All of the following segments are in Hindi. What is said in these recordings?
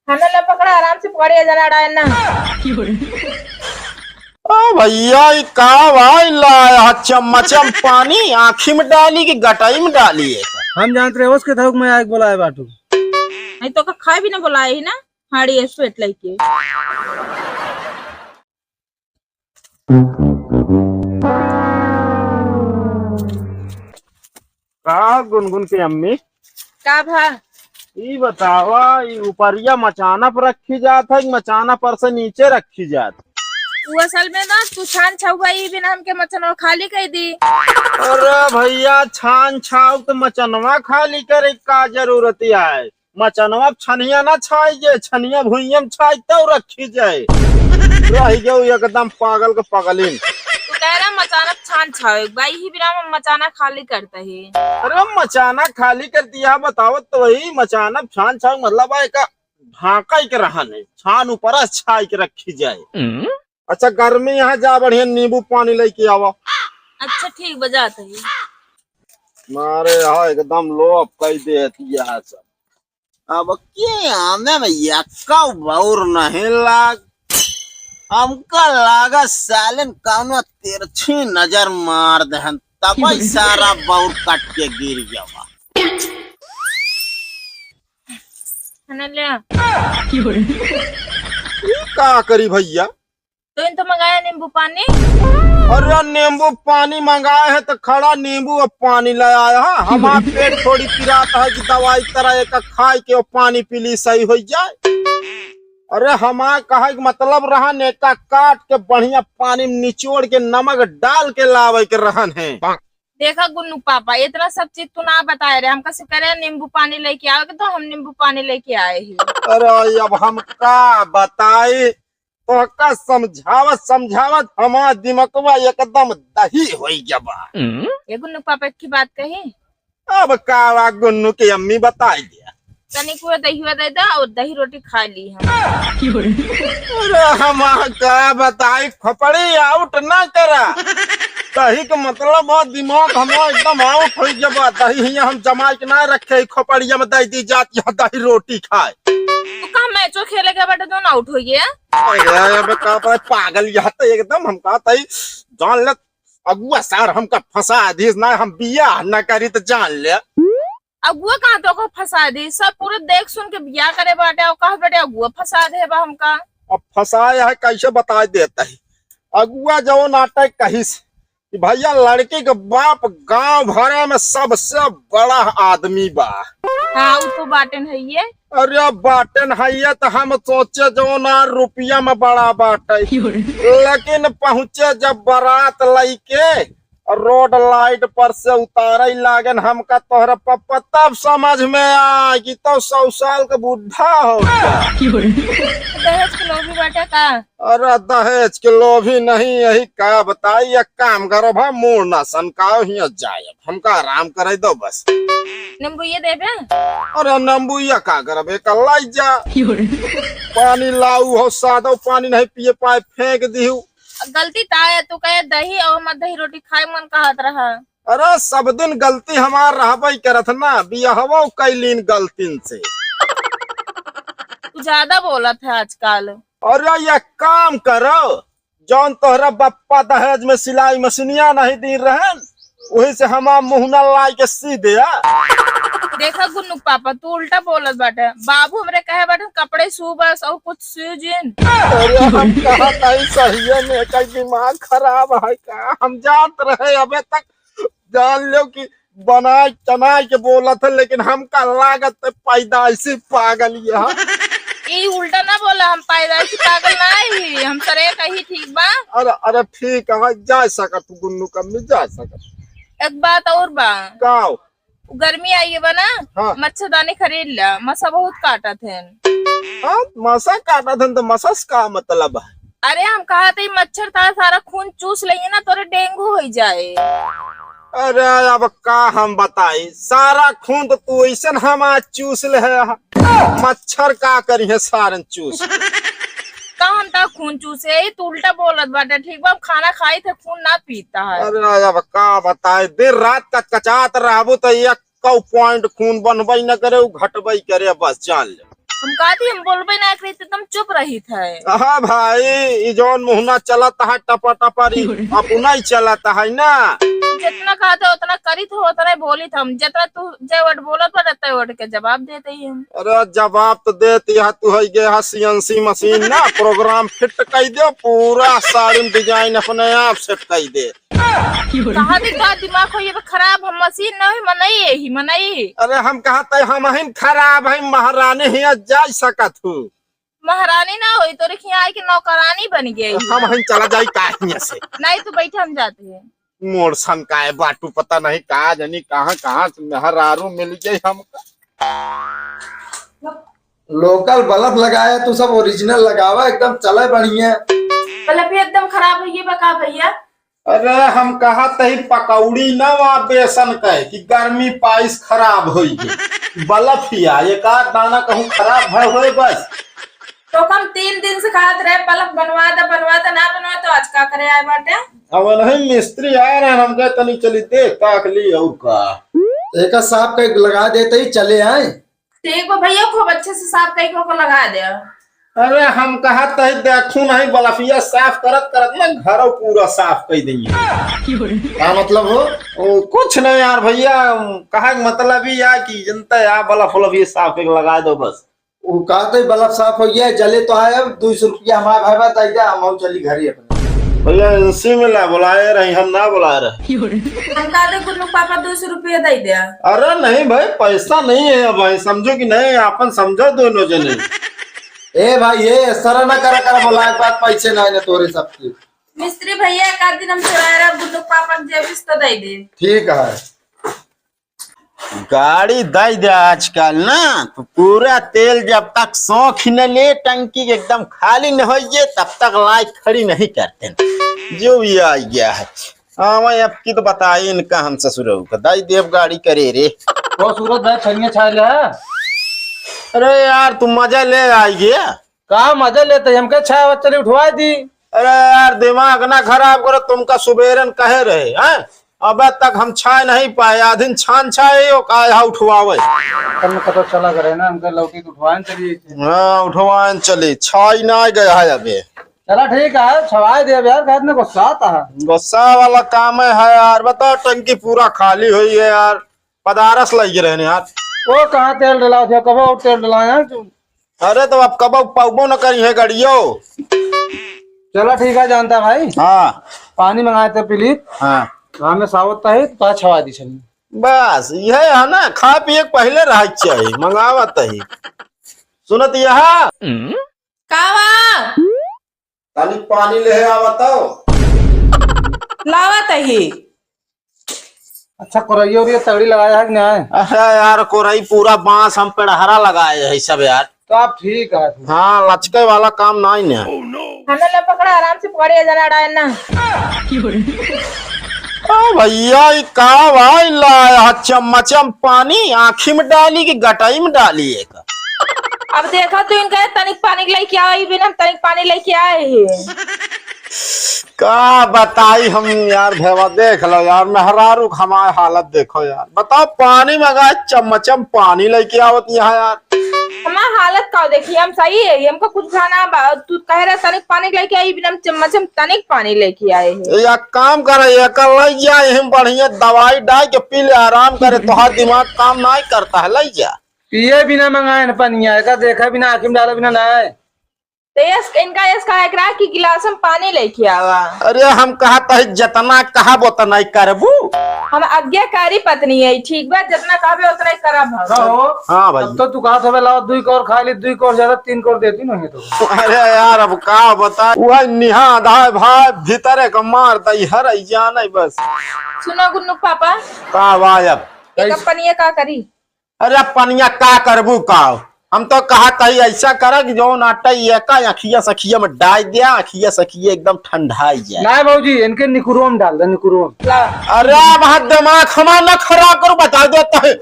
खाना ला पकड़ा, आराम से पकड़िए जना डालना। ओ भैया ये का भाई लाया चम्मचम पानी आँखी में डाली कि गटाई में डाली है? हम जानते रहे उसके धोख में आग बोला है बाटू। नहीं तो खाए भी ना बुलाए ही ना हाड़ी पेट लेके। का गुनगुन के अम्मी का भा ये बतावा ये ऊपरिया मचाना पर रखी जात है कि मचाना पर से नीचे रखी जात? वो असल में ना तू छान छुआ ही बिना हमके मचन खाली कह दी। अरे भैया छान छाव तो मचनवा खाली करे का जरूरत है? मचनवा छनिया ना छाई छनिया भुइया में छाई तो रखी जाए। रही जाओ एकदम पागल के पगलिन। तू कह रहा मचाना छान छाओ भाई ही बिना मचाना खाली करता है। अरे मचाना खाली कर दिया बताओ तो वही मचाना छान छाव मतलब है का ढाका के रहन है, छान ऊपर छाई के रखी जाए। अच्छा गर्मी यहाँ जा बढ़िया नींबू पानी लेके आवा। अच्छा ठीक बजाता है। मारे हाँ एकदम लो कई देती है सब। अब के आने में यक्का बाउर नहीं लाग हमका लागा सालन कानो तिरछी नजर मार दहन तब सारा बाउर कट के गिर जावा। खाना लिया का करी भैया? तो इन तो मंगाया नींबू पानी। अरे नींबू पानी मंगाए है तो खड़ा नींबू और पानी ले आया है। हमारा पेट थोड़ी पिराता है कि दवाई तरह एक खाए के पानी पी ली सही हो जाए। अरे हमारा कहा मतलब रहन एक काट के बढ़िया पानी में निचोड़ के नमक डाल के लावे के रहन है। देखा गुन्नू पापा इतना सब चीज तू ना बताए रहे, हमका सिक्का रहे नींबू पानी लेके आओगे तो हम नींबू पानी लेके आए ही। अरे अब हम का बताए तो का समझावत समझावत हमारा दिमागवा एकदम दही हो गया। ये गुन्नू पापा की बात कही। अब का गुन्नू की अम्मी बताई दिया तनिक हुआ दही दे दा और दही रोटी खा ली हम। अरे हम का बताई खपड़ी आउट ना करा। दही का मतलब है दिमाग हमारा एकदम आउट हो गया। दही हम जमा के ना रखे खोपड़िया में दही दी जाती है दही रोटी खाए। तो कहा मैचो खेले के बेटा दोनों आउट हो गया। अरे का पागल यह तो एकदम हम कहा जान ले अगुआ सार हमका फंसा दी ना हम बिया न करी तो जान ले। अगुआ कहाँ तो को फंसा दी सब पूरे देख सुन के बिया करे बाटे और कहा बेटे अगुआ फंसा दे बा हमका। अब फंसाया है कैसे बता देता है अगुआ जो नाटक कही कि भैया लड़की के बाप गांव भरे में सबसे बड़ा आदमी बा। हाँ वो तो बाटन है ये। अरे बाटन है ये तो हम सोचे जो ना रुपया में बड़ा बाटे लेकिन पहुँचे जब बारात लैके रोड लाइट पर से उतारे लागन हमका तोहरा पप्पा तब समझ में आ कि तो 100 साल का बुढ़ा हो दहेज के लोग भी बाटे का। अरे दहेज के लोभी नहीं यही का बताई एक काम करो भा मुड़ ना सनकाओ ही जाए हमका आराम करे दो बस। नींबू ये देबे। अरे नींबू ये का करबे कल जा पानी लाऊ हो सादो पानी नहीं पिए पाए फेंक दिहू। गलती ताया तू कहे दही और मत दही रोटी खाए मन कहत रहा। अरे सब दिन गलती हमार रहबे करत ना बियाहवा कैलीन गलतीन से। तू ज्यादा बोलत है आजकल। अरे ये काम करो जौन तोहरा बप्पा दहेज में सिलाई मशीनिया नहीं दी रहन वही से हमार मुहना लाई के सी दिया। देखा गुन्नू पापा तू उल्टा बोलत बाटे। बाबू हमरे कहे बाटे कपड़े सू बस और कुछ सीजिन। अरे हम कहा कहीं सही है में कहीं दिमाग खराब है का हम जानते रहे अबे तक जान लो कि बनाए चनाए के बोला था लेकिन हमका लागत पैदाइशी पागल ये उल्टा ना बोला हम पैदाइशी पागल ना ही हम सरे कही ठीक बा। अरे ठीक है जा सकत गुन्नू कम्मी जा सकत। एक बात और बा गाँव गर्मी आई है बना। हाँ। मच्छरदानी खरीद ला मसा बहुत काटा थे। हाँ मसा काटा था तो मसस का मतलब है। अरे हम कहा थे मच्छर था सारा खून चूस लेंगे ना तोरे डेंगू हो जाए। अरे अब का हम बताई सारा खून तो तू ऐसा हम चूस ले है मच्छर का करी है सारन चूस हम ता खून चूसे तू उल्टा बोलत बाटे ठीक बा खाना खाई थे खून ना पीता है। अरे अब का बताए देर रात तक कचात रहबो तो एक पॉइंट खून बनबे न करे घटबे करे बस जान ले। हम कहती हम बोलबे ना करी तो तुम चुप रही थे। हाँ भाई, ये जौन मुहना चलता है टपा टपरी अपना ही चलता है ना। जितना कहते उतना करी थे उतना बोली थे हम। जितना तू जे वर्ड बोलत पर रहता वर्ड के जवाब देते ही हम। अरे जवाब तो देती है तू, है गया सीएनसी मशीन ना, प्रोग्राम फिट कर दे, पूरा साड़ी डिजाइन अपने आप सेट कर दे। कहा का दिमाग हो ये खराब, हम मशीन न हुई मनई ही मनई। अरे हम कहते हम ही खराब है, महारानी ही जा सकत हूँ। महारानी ना हुई तो रिखी आई की नौकरानी बन गई। हम ही चला जाई कहीं से। नहीं तो बैठे हम जाते हैं। मोर सन का है बाटू, पता नहीं कहा जानी कहाँ से मेहरारू मिल गई हमका। लोकल बल्ब लगाया तो सब ओरिजिनल लगावा, एकदम चले बढ़िया। बल्ब एकदम खराब है ये बका भैया। अरे हम कहा तही पकौड़ी न वहाँ बेसन कहे कि गर्मी पाइस खराब हो गई, बल्ब हिया एक आध दाना कहूँ खराब भय हो बस। तो हम 3 दिन से कहते रहे बल्ब बनवा दे ना बनवा तो आज का करे आए बाटे। अब नहीं मिस्त्री आ रहे हैं, हम कहे तनी चली देख ताक ली और का एक साफ का लगा देते ही चले आए। ठीक है भैया, खूब अच्छे से साफ कई को लगा दे। अरे हम कहा तही देखू नहीं बलफिया साफ करत करत ना घर पूरा साफ कर देंगे। क्या मतलब हो? कुछ नहीं यार भैया, कहा मतलब ही यार कि जनता यार बल्ब उल्ब ये साफ करके लगा दो बस। वो कहते बल्ब साफ हो गया, जले तो आए। अब 200 रुपया हमारा भाई बताई जा, हम चली घर ही अपने। भैया इसी में ला बुलाए रहे, हम ना बुला रहे। हम कहते गुन्नू पापा 200 रुपया दे दे। अरे नहीं भाई, पैसा नहीं है भाई, समझो कि नहीं, अपन समझो दोनों जने। ए भाई ये सर न कर बोला बात, पैसे नहीं ना तोरे सबके। मिस्त्री भैया एक आध दिन हम चुराए रहे गुन्नू पापा के जेब तो दे दे। ठीक है। गाड़ी दे दे आजकल ना तो पूरा तेल जब तक शौक ही न ले, टंकी एकदम खाली न हो जाए तब तक लाइट खड़ी नहीं करते। जो भी आ गया है हाँ मैं अब की तो बताई इनका हम ससुर दाई देव गाड़ी करे रे। वो सूरत भाई छनिया छा लिया। अरे यार तुम मजा ले आई गया। कहा मजा लेते हम क्या छा चली उठवा दी। अरे यार दिमाग ना खराब करो, तुमका सुबेरन कहे रहे हैं, अब तक हम छाए नहीं पाए, आधीन छान छाए हो का उठवावे। कल पता चला करे ना हमका लौकी उठवान चली। हाँ उठवान चली, छाई ना गया है अबे। चला ठीक है, छवाए दे यार, कहते ना गुस्सा आता है। गुस्सा वाला काम है यार। बताओ टंकी पूरा खाली हुई है यार, पदारस लग रहे यार। वो कहाँ तेल डला थे, कब और तेल डलाया। अरे तो अब कब पाबो न करी है गाड़ियों। चलो ठीक है जानता भाई। हाँ पानी मंगाए थे प्लीज। हाँ में सावत है तो छवा दी छनी। बस यह है ना, खा पिए पहले रह चाहिए, मंगावत ही सुनत यहाँ ताली पानी ले बताओ लावत ही। अच्छा कोरई और ये तगड़ी लगाया है कि नहीं? अरे यार कोरई पूरा बांस हम पेड़हरा लगाए है सब यार। तो आप ठीक है। हाँ लचके वाला काम नहीं ना। हमें ले पकड़ा, आराम से पकड़िए जना डाल ना। भैया का भाई लाया चम्मचम पानी आँखी में डाली कि गटाई में डाली एक। अब देखा तो इनका तनिक पानी लेके आए बिना तनिक पानी लेके आए हैं। का बताई हम यार भेवा, देख लो यार मेहरारू हमारे हालत देखो यार। बताओ पानी मंगाए चम्मचम पानी लेके आवत यहाँ यार। हमारा हालत का देखिए, हम सही है हमको कुछ खाना, तू कह रहा तनिक पानी लेके आई बिना चम्मचम तनिक पानी लेके आए हैं। या काम करे ले जाए बढ़िया दवाई डाल के पी ले, आराम करे, तो दिमाग काम नहीं करता है, ले जा। पिए बिना मंगाए न पनिया का, देखा बिना आँखी में डाला बिना ना। तो इनका इसका एकरा की गिलास में पानी लेके आवा। अरे हम कहा था जितना कहा उतना ही करबू। हम आज्ञाकारी पत्नी है, ठीक बा, जितना कहबे उतना ही करब। हाँ भाई तो तू कहा था लाओ 2 कोर खा ली, 2 कोर ज्यादा 3 कोर देती नहीं तो। अरे यार अब का बता, वह निहा धा भाई भीतर का मार दई हर जाना बस। सुनो गुन्नू पापा का भाई अब एक पनिया का करी। अरे पनिया का करबू का, हम तो कहा कही ऐसा करा कि जो नाटा अखिया सखिया में डाल दिया, अखिया सखिया एकदम ठंडाई जाए। नहीं भाजी इनके निकुरोम डाल दे, निकुरोम। अरे वहां दिमाग हमारा न खराब करो, बता देता है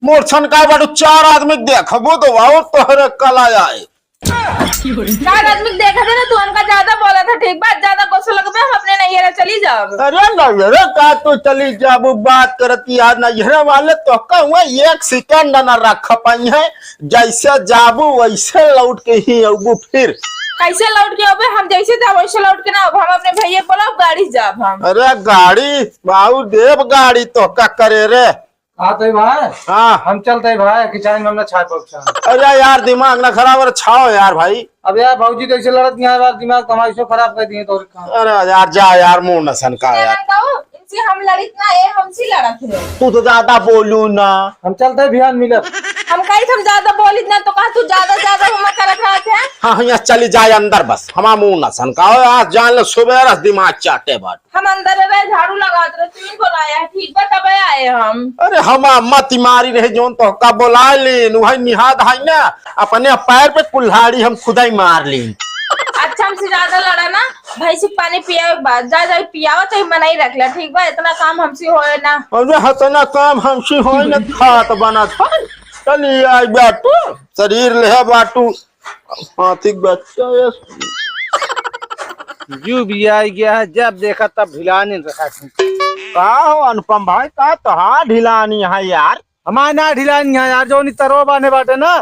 मोरछन का बड़ू 4 आदमी देखबो तो वाओ तोहरे कला आए। चार आदमी देखा थे ना, तू हमका ज्यादा बोला था, ठीक बात ज्यादा गुस्सा लगबे हम अपने नैहरा चली जाब। अरे नैहरा का तो चली जाबू, बात करती यार नैहरा वाले तो कहूँ एक सेकंड न रख पाई है, जैसे जाबू वैसे लौट के ही अबू फिर। कैसे लौट के अबे? हम जैसे जाब वैसे लौट के ना अब, हम अपने भैया बोला गाड़ी जाब हम। अरे गाड़ी बाबू देव गाड़ी तो का करे रे। आते भाई, हाँ हम चलते भाई किचन में, हमने छाय पहुंचा। अरे यार दिमाग ना खराब और छाओ यार भाई। अब यार भाजी कैसे लड़त यार, दिमाग कमाई से खराब कर दिए तो। अरे यार जा यार, मुंह न सनका यार। इनसे हम लड़ित ना, ये हमसे लड़त है। तू तो ज्यादा बोलू ना। हम चलते भियान मिले। हम कहीं हम ज्यादा बोलित ना, तो कहा तू ज्यादा हम करत रहा थे। हाँ यहाँ चली जाए अंदर बस, हमारा मुंह न सनकाओ यार, जान ले सुबह दिमाग चाटे बाट। हम अंदर रहे झाड़ू लगाते रहे, तू ही बुलाया ठीक बा तब आए हम। अरे हम मत मारी रहे जोन तो का बोला लीन, वही निहाद है ना, अपने पैर पे कुल्हाड़ी हम खुदा ही मार लीन। अच्छा हमसे ज्यादा लड़ा ना, भैंसी पानी पिया के बाद जा पियावा तो मनाई रख ला, ठीक बा? इतना काम हमसे होए ना। अरे हतना काम हमसे हो न खात बना था। चलिए आई बाटू शरीर ले बाटू हाथी बच्चा यू भी आई गया है, जब देखा तब भिलाने रखा। का हो अनुपम भाई, का तो हाँ ढिलानी है यार। हमारे ना ढिलान है यार, जो तरवा बाने बाटे ना,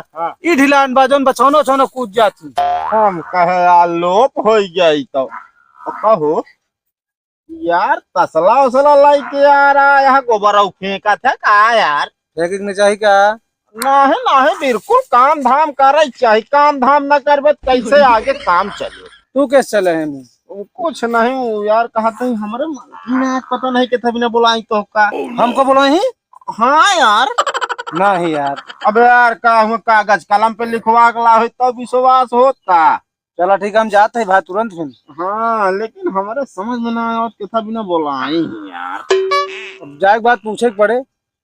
ई ढिलान बा जोन बछौनो छोनो कूद जाती। हम कहे यार लोप हो जाई तो कहो यार, तसला उसला लाई के यार यहाँ गोबर फेंका था का यार। फेंकने चाहिए क्या? नहीं बिल्कुल काम धाम करे चाहिए, काम धाम न करबे कैसे आगे काम चले। तू कैसे चले हैं मुँह? कुछ नहीं यार, कहते हैं हमारे मन पता नहीं कितना बिना बुलाई तो का। हमको बुलाई? हाँ यार। नहीं यार। अब यार का हुआ, कागज कलम पे लिखवा गला हो तब विश्वास होता। चलो ठीक है, हम जाते हैं भाई तुरंत फिर। हाँ लेकिन हमारे समझ में ना आया कितना बिना बुलाई यार। अब जाए बात पूछे पड़े,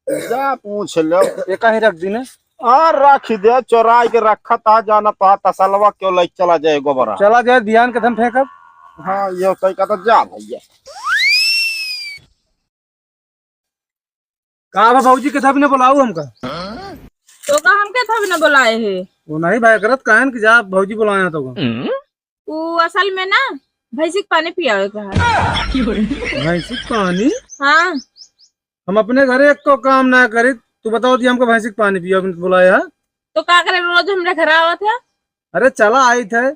जा पूछ लो। एक ही रख दी ने। हाँ रख दे, चोराई के रखा था, जाना तो तसलवा क्यों ले चला जाए गोबरा। चला जाए ध्यान के हम फेंकब। हाँ ये सही का, तो जा भैया। कहा भाजी के था भी ना बुलाऊ हमका। तो का हम क्या भी ना बुलाए है? वो नहीं भाई करत कहन कि जा भौजी बुलाया तो। वो असल में ना भैंसी के पानी पियावे का है। भैंसी पानी? हाँ हम अपने घरे एक तो काम ना करे, तू बताओ जी हमको भैंसी पानी पिया बुलाया। तो का करे, रोज हमरे घर आवा था। अरे चला आई थे।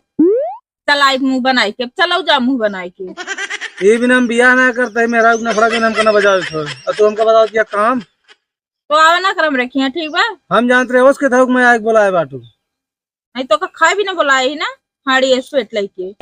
चल आई मुंह बनाई के, चलो जा मुंह बनाई के। ये बिना हम बिया ना करते मेरा नफड़ा के नाम का ना बजाओ छोड़। तू हमको बताओ क्या काम तो आवा ना करम रखिया, ठीक बा? हम जानते रहे उसके था मैं आग बुलाया बाटू। नहीं तो का खाए भी ना बुलाए ही ना, हाड़ी पेट लेके।